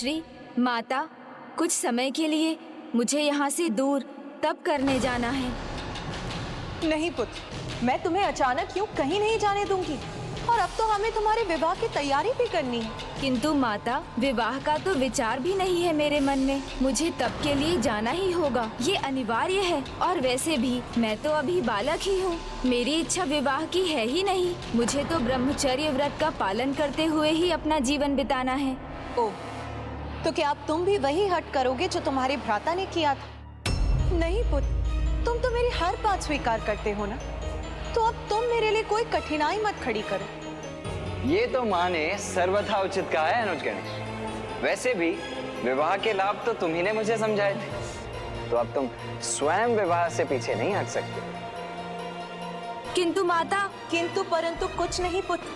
श्री माता, कुछ समय के लिए मुझे यहाँ से दूर तप करने जाना है। नहीं पुत्र, मैं तुम्हें अचानक यूं कहीं नहीं जाने दूंगी। और अब तो हमें तुम्हारे विवाह की तैयारी भी करनी है। किंतु माता, विवाह का तो विचार भी नहीं है मेरे मन में। मुझे तप के लिए जाना ही होगा, ये अनिवार्य है। और वैसे भी मैं तो अभी बालक ही हूँ। मेरी इच्छा विवाह की है ही नहीं। मुझे तो ब्रह्मचर्य व्रत का पालन करते हुए ही अपना जीवन बिताना है। ओह, तो क्या अब तुम भी वही हट करोगे जो तुम्हारे भ्राता ने किया था? नहीं पुत्र, तुम तो मेरी हर बात स्वीकार करते हो ना, तो अब तुम मेरे लिए कोई कठिनाई मत खड़ी करो। ये तो माँ ने सर्वथा उचित कहा है अनुज गणेश। वैसे भी विवाह के लाभ तो तुम ही ने मुझे समझाए थे, तो अब तुम स्वयं विवाह से पीछे नहीं हट सकते। किंतु माता। किंतु परंतु कुछ नहीं पुत्र,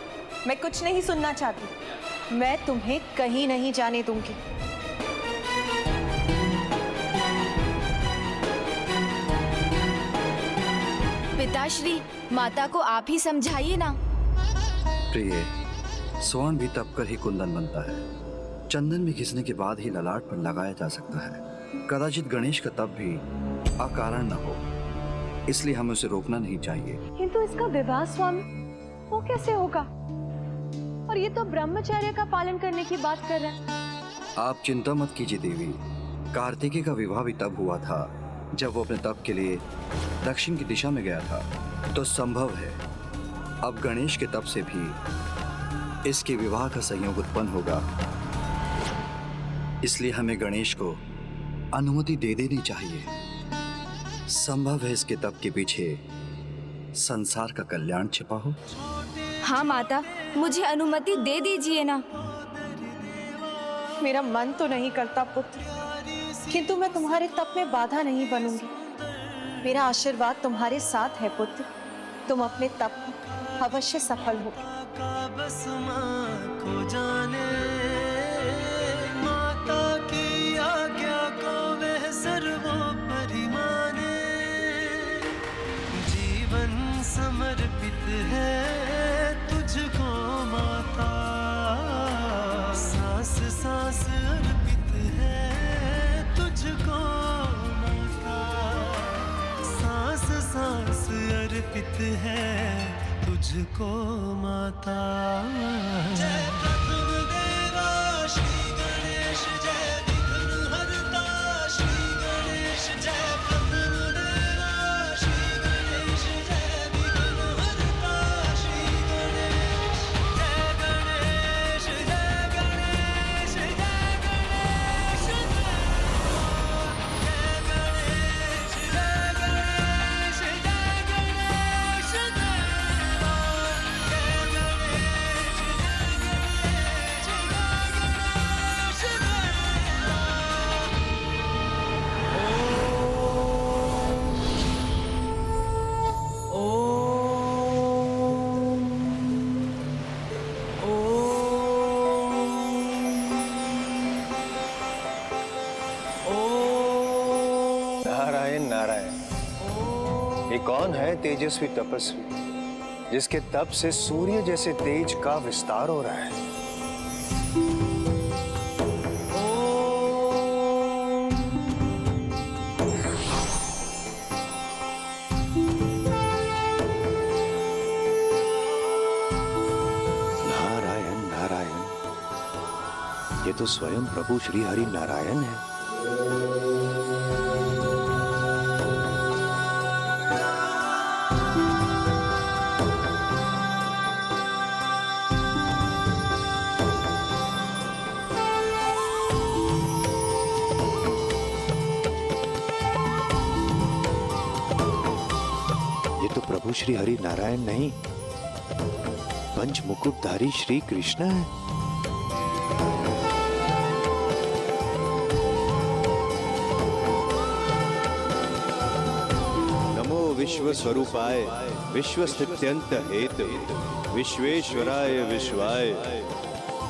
मैं कुछ नहीं सुनना चाहती। मैं तुम्हें कहीं नहीं जाने दूंगी। पिताश्री, माता को आप ही समझाइए ना। प्रिय, स्वर्ण भी तप कर ही कुंदन बनता है। चंदन भी घिसने के बाद ही ललाट पर लगाया जा सकता है। कदाचित गणेश का तप भी अकारण न हो, इसलिए हमें उसे रोकना नहीं चाहिए। किंतु इसका विवाह स्वामी, वो कैसे होगा? और ये तो ब्रह्मचर्य का पालन करने की बात कर रहा है। आप चिंता मत कीजिए देवी। कार्तिकेय का विवाह भी तब हुआ था जब वो अपने तप के लिए दक्षिण की दिशा में गया था। तो संभव है अब गणेश के तप से भी इसके विवाह का संयोग उत्पन्न होगा। इसलिए हमें गणेश को अनुमति दे देनी चाहिए। संभव है इसके तप के पीछे संसार का कल्याण छिपा हो। हाँ माता, मुझे अनुमति दे दीजिए ना। मेरा मन तो नहीं करता पुत्र, किंतु मैं तुम्हारे तप में बाधा नहीं बनूंगी। मेरा आशीर्वाद तुम्हारे साथ है पुत्र। तुम अपने तप में अवश्य सफल हो। बस माँ को जाने, माता की आज्ञा को वह सर्वोपरि माने। जीवन समर्पित है तुझको माता, सांस सांस अर्पित है तुझको माता, सांस सांस अर्पित है तुझको माता। जय प्रथम देवा श्री गणेश, जय विघ्न हरता श्री गणेश। जय प्रथम देवा श्री गणेश, जय विघ्न हरता श्री गणेश। जय गणेश, जय गणेश, जय गणेश, जय गणेश, जय गणेश, जय गणेश, जय नारायण नारायण। ये कौन है तेजस्वी तपस्वी जिसके तप से सूर्य जैसे तेज का विस्तार हो रहा है? नारायण नारायण, ये तो स्वयं प्रभु श्री हरि नारायण है। प्रभु श्री हरि नारायण नहीं, पंच मुकुटधारी श्री कृष्ण है। नमो विश्व स्वरूपाय विश्व स्थित्यंत हेतु विश्वेश्वराय विश्वाय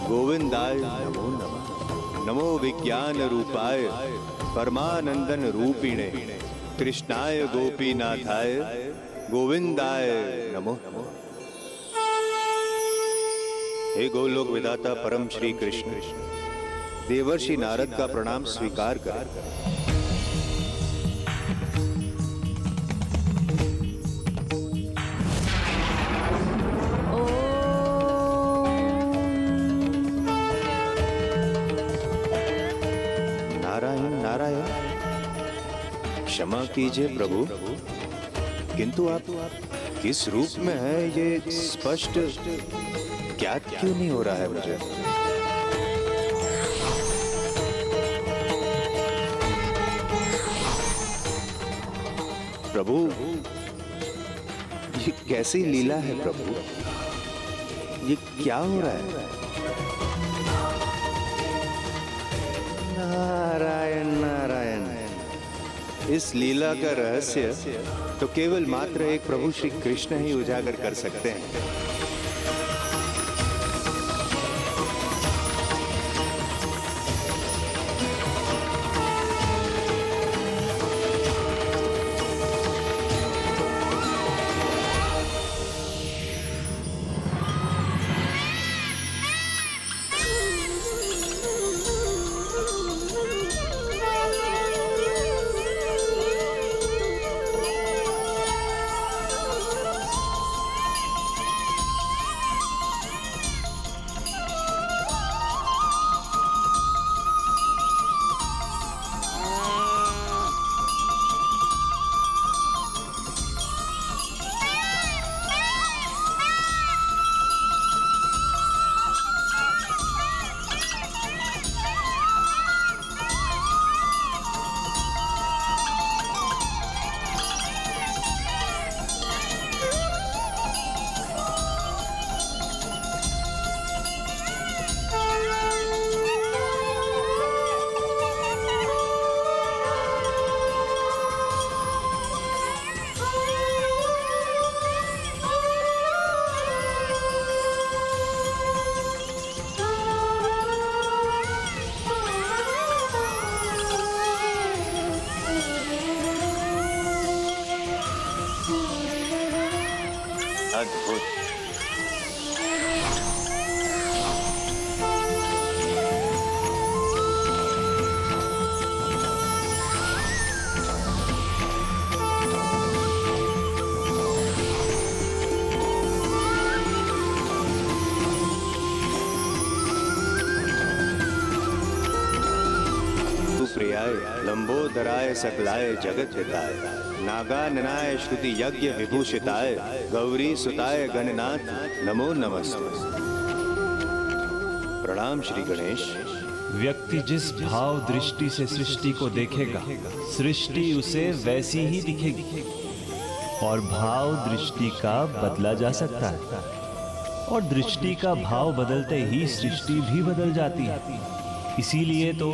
गोविंदाय नमो नमः। नमो विज्ञान रूपाय परमानंदन रूपिणे कृष्णाय गोपीनाथाय गोविंदाय नमो नमो। हे गोलोक विधाता परम श्री कृष्ण, देवर्षि नारद का प्रणाम स्वीकार करें। नारायण नारायण, क्षमा कीजिए प्रभु, किंतु आप किस रूप में है ये स्पष्ट ज्ञात क्यों नहीं हो रहा है मुझे। प्रभु, ये कैसी लीला है प्रभु, ये क्या हो रहा है। नारायण नारायण, इस लीला का रहस्य तो केवल मात्र एक प्रभु श्री कृष्ण ही उजागर कर सकते हैं। अद्भुत। सुप्रियाय लंबोदराय सकलाय जगत हिताय, नागाननाय श्रुति यज्ञ विभूषिताय, गौरी सुताय गणनाथ नमो नमस्ते। प्रणाम श्री गणेश। व्यक्ति जिस भाव दृष्टि से सृष्टि को देखेगा, सृष्टि उसे वैसी ही दिखेगी। और भाव दृष्टि का बदला जा सकता है, और दृष्टि का भाव बदलते ही सृष्टि भी बदल जाती है। इसीलिए तो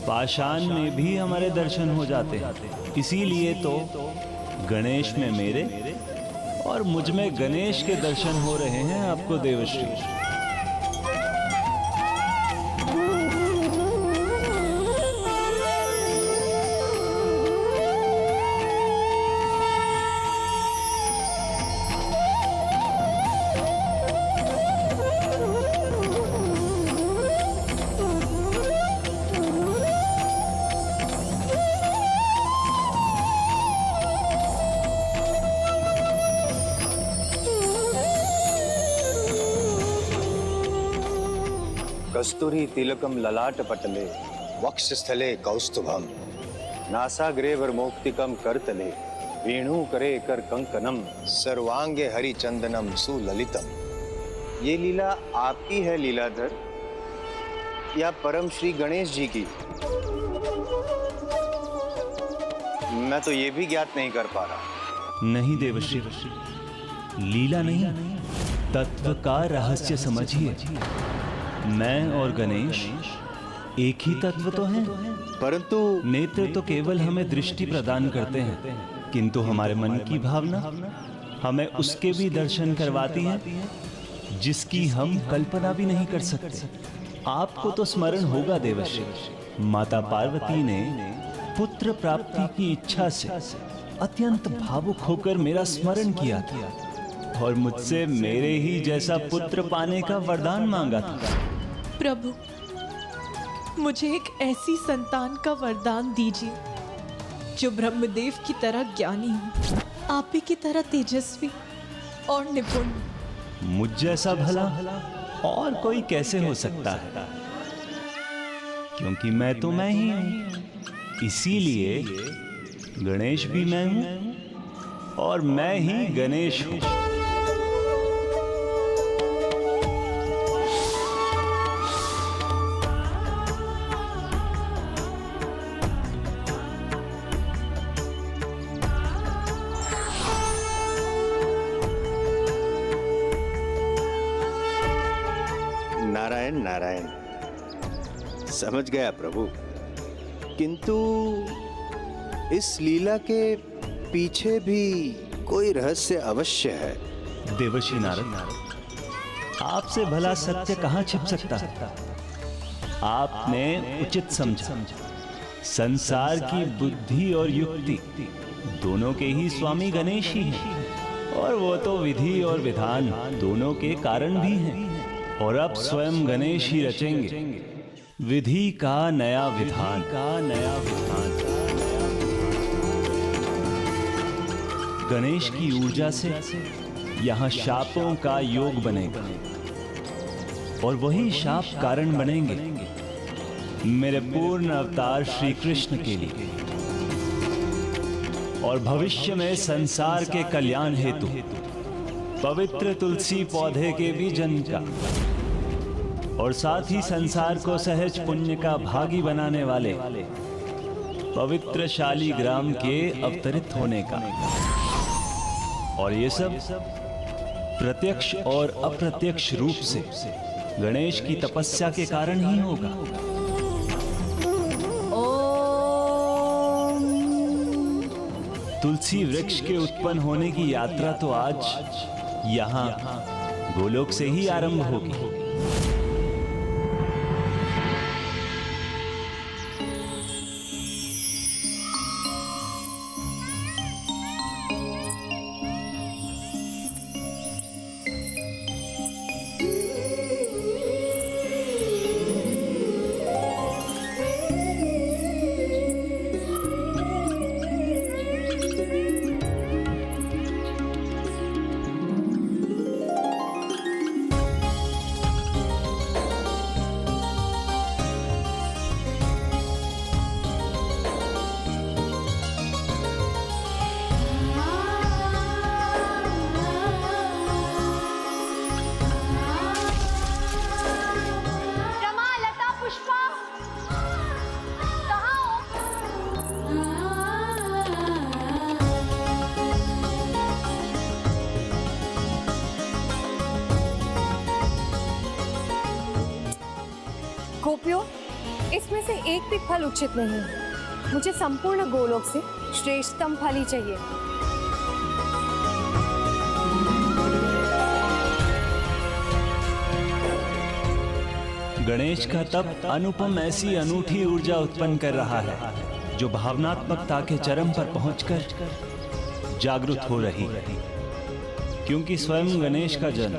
पाषाण में भी हमारे दर्शन हो जाते हैं। इसीलिए तो गणेश में मेरे और मुझ में गणेश के दर्शन हो रहे हैं आपको देवश्री। कस्तूरी तिलकम ललाट पटले, वक्षस्थले कौस्तुभम, नासाग्रे वर्मोक्तिकम करतले, वेणु करे कर कंकनम, सर्वांगे हरिचंदनम सुललितम। ये लीला आपकी है लीलाधर, या परम श्री गणेश जी की? मैं तो ये भी ज्ञात नहीं कर पा रहा। नहीं देवश्री, लीला नहीं, तत्व का रहस्य समझिए। मैं और गणेश एक ही तत्व तो हैं, परंतु नेत्र तो केवल हमें दृष्टि प्रदान करते हैं, किंतु हमारे मन की भावना हमें उसके भी दर्शन करवाती है जिसकी हम कल्पना भी नहीं कर सकते। आपको तो स्मरण होगा देवश्री, माता पार्वती ने पुत्र प्राप्ति की इच्छा से अत्यंत भावुक होकर मेरा स्मरण किया था और मुझसे मेरे ही जैसा पुत्र पाने का वरदान मांगा था। प्रभु, मुझे एक ऐसी संतान का वरदान दीजिए जो ब्रह्मदेव की तरह ज्ञानी हो, आप ही की तरह तेजस्वी और निपुण। मुझ जैसा भला और कोई कैसे हो सकता है, क्योंकि मैं तो मैं ही हूं। इसीलिए गणेश भी मैं हूं और मैं ही गणेश हूं। नारायण नारायण, समझ गया प्रभु। किंतु इस लीला के पीछे भी कोई रहस्य अवश्य है। देवर्षि नारद, आपसे भला सत्य कहां छिप सकता है? आपने उचित समझा। संसार की बुद्धि और युक्ति दोनों के ही स्वामी गणेश ही हैं, और वो तो विधि और विधान दोनों के कारण भी हैं। और अब स्वयं गणेश ही रचेंगे विधि का नया विधान। गणेश की ऊर्जा से यहाँ शापों का योग बनेगा, और वही शाप कारण बनेंगे मेरे पूर्ण अवतार श्री कृष्ण के लिए, और भविष्य में संसार के कल्याण हेतु पवित्र तुलसी पौधे के भी जन्म का, और साथ ही संसार को सहज पुण्य का भागी बनाने वाले पवित्र शालीग्राम के अवतरित होने का। और ये सब प्रत्यक्ष और अप्रत्यक्ष रूप से गणेश की तपस्या के कारण ही होगा। तुलसी वृक्ष के उत्पन्न होने की यात्रा तो आज यहाँ गोलोक से ही आरंभ होगी। गोपियों, इसमें से एक भी फल उचित नहीं है। मुझे संपूर्ण गोलोक से श्रेष्ठतम फल ही चाहिए। गणेश का तप अनुपम ऐसी अनूठी ऊर्जा उत्पन्न कर रहा है जो भावनात्मकता के चरम पर पहुंचकर जागृत हो रही है, क्योंकि स्वयं गणेश का जन्म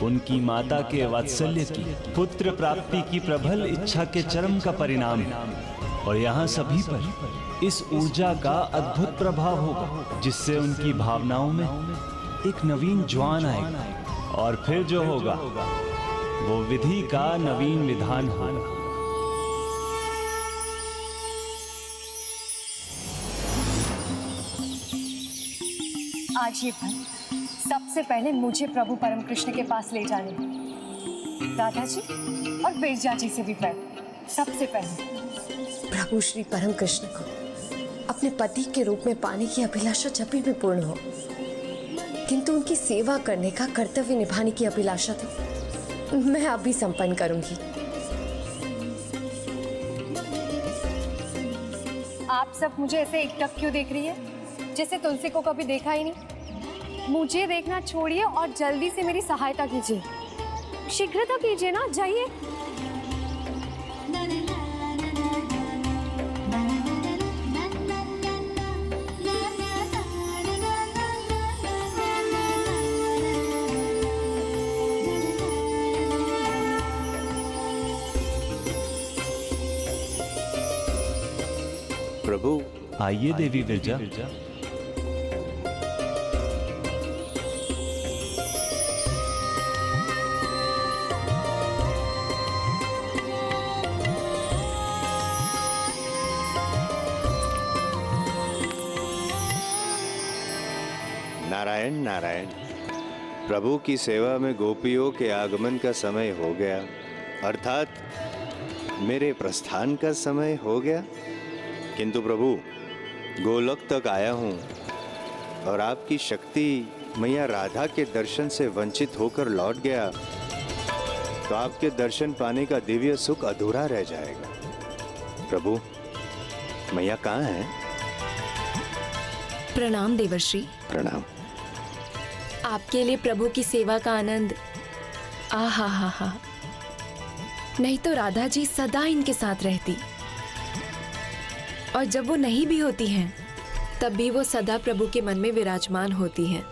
उनकी माता के वात्सल्य की, पुत्र प्राप्ति की प्रबल इच्छा के चरम का परिणाम है। और यहाँ सभी पर इस ऊर्जा का अद्भुत प्रभाव होगा, जिससे उनकी भावनाओं में एक नवीन ज्वान आएगा, और फिर जो होगा वो विधि का नवीन विधान होगा। आज ये फल सबसे पहले मुझे प्रभु परम कृष्ण के पास ले जाने हैं। दादाजी और बिरजा जी से भी पहले, सबसे पहले। प्रभु श्री परम कृष्ण को अपने पति के रूप में पाने की अभिलाषा जब भी पूर्ण हो, किंतु उनकी सेवा करने का कर्तव्य निभाने की अभिलाषा तो मैं अभी संपन्न करूंगी। आप सब मुझे ऐसे एकटक क्यों देख रही है, जैसे तुलसी को कभी देखा ही नहीं? मुझे देखना छोड़िए और जल्दी से मेरी सहायता कीजिए। शीघ्रता कीजिए ना, जाइए। प्रभु। आइए देवी विरजा। नारायण नारायण। प्रभु की सेवा में गोपियों के आगमन का समय हो गया, अर्थात मेरे प्रस्थान का समय हो गया। किंतु प्रभु, गोलोक तक आया हूँ और आपकी शक्ति मैया राधा के दर्शन से वंचित होकर लौट गया तो आपके दर्शन पाने का दिव्य सुख अधूरा रह जाएगा। प्रभु, मैया कहाँ है? प्रणाम देवर्षि। प्रणाम। आपके लिए प्रभु की सेवा का आनंद आहा हा हा। नहीं तो राधा जी सदा इनके साथ रहती, और जब वो नहीं भी होती हैं तब भी वो सदा प्रभु के मन में विराजमान होती हैं।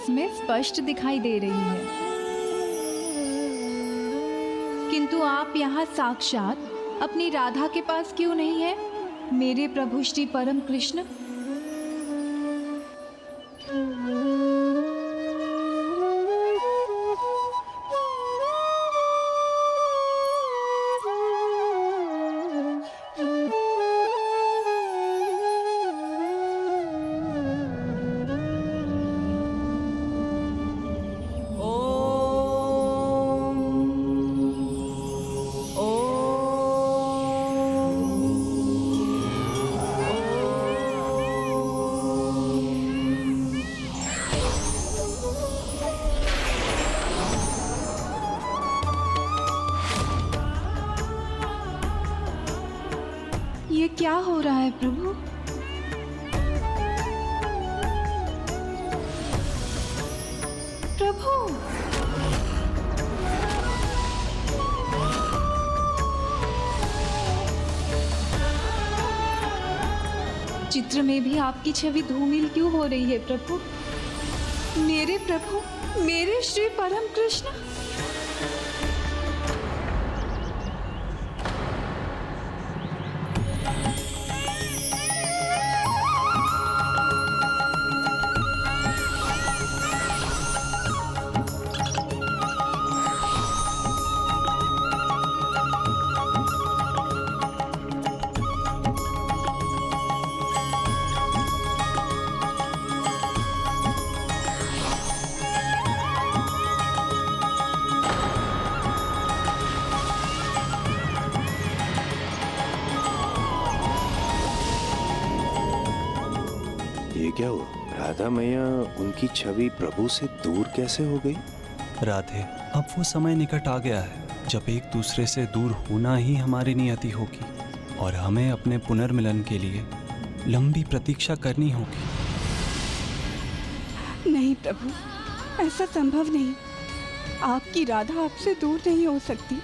में स्पष्ट दिखाई दे रही है, किंतु आप यहाँ साक्षात अपनी राधा के पास क्यों नहीं है, मेरे प्रभु श्री परम कृष्ण? ये क्या हो रहा है प्रभु? प्रभु, चित्र में भी आपकी छवि धूमिल क्यों हो रही है प्रभु? मेरे प्रभु, मेरे श्री परम कृष्ण। ये क्या हुआ? राधा मैया उनकी छवि प्रभु से दूर कैसे हो गई? राधे, अब वो समय निकट आ गया है जब एक दूसरे से दूर होना ही हमारी नियति होगी और हमें अपने पुनर्मिलन के लिए लंबी प्रतीक्षा करनी होगी। नहीं प्रभु, ऐसा संभव नहीं। आपकी राधा आपसे दूर नहीं हो सकती।